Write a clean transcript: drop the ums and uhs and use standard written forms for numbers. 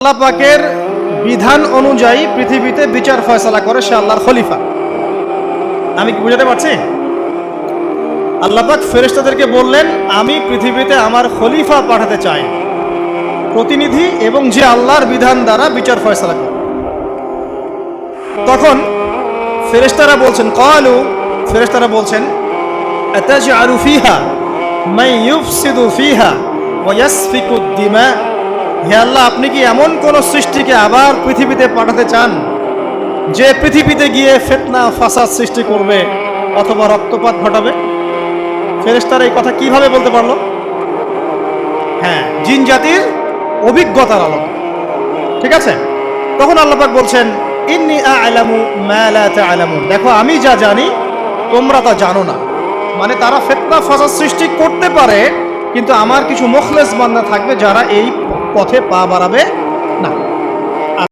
আল্লাহ পাকের বিধান অনুযায়ী পৃথিবীতে বিচার ফয়সালা করে সে আল্লাহর খলিফা। আমি কি বুঝাতে পারছি? আল্লাহ পাক ফেরেশতাদেরকে বললেন, আমি পৃথিবীতে আমার খলিফা পাঠাতে চাই, প্রতিনিধি, এবং যে আল্লাহর বিধান দ্বারা বিচার ফয়সালা করে। তখন ফেরেশতারা বলছেন, ক্বালু, ফেরেশতারা বলছেন, আতাজআলু ফিহা মান ইউফসিদু ফিহা ওয়া ইয়াসফিকু দিমা। হে আল্লাহ, আপনি কি এমন কোন সৃষ্টিকে আবার পৃথিবীতে পাঠাতে চান যে পৃথিবীতে গিয়ে ফিতনা ফাসাদ সৃষ্টি করবে অথবা রক্তপাত ঘটাবে? ফেরেশতারা এই কথা কিভাবে বলতে পারলো? হ্যাঁ, জিন জাতির অভিজ্ঞতার আলোকে। ঠিক আছে, তখন আল্লাহ পাক বলছেন, ইন্নী আ'লামু মা লা তা'লামুন, দেখো আমি যা জানি তোমরা তা জানো না। মানে তারা ফিতনা ফাসাদ সৃষ্টি করতে পারে, কিন্তু আমার কিছু মুখলেস বান্দা থাকবে যারা এই পথে পা বাড়াবে না।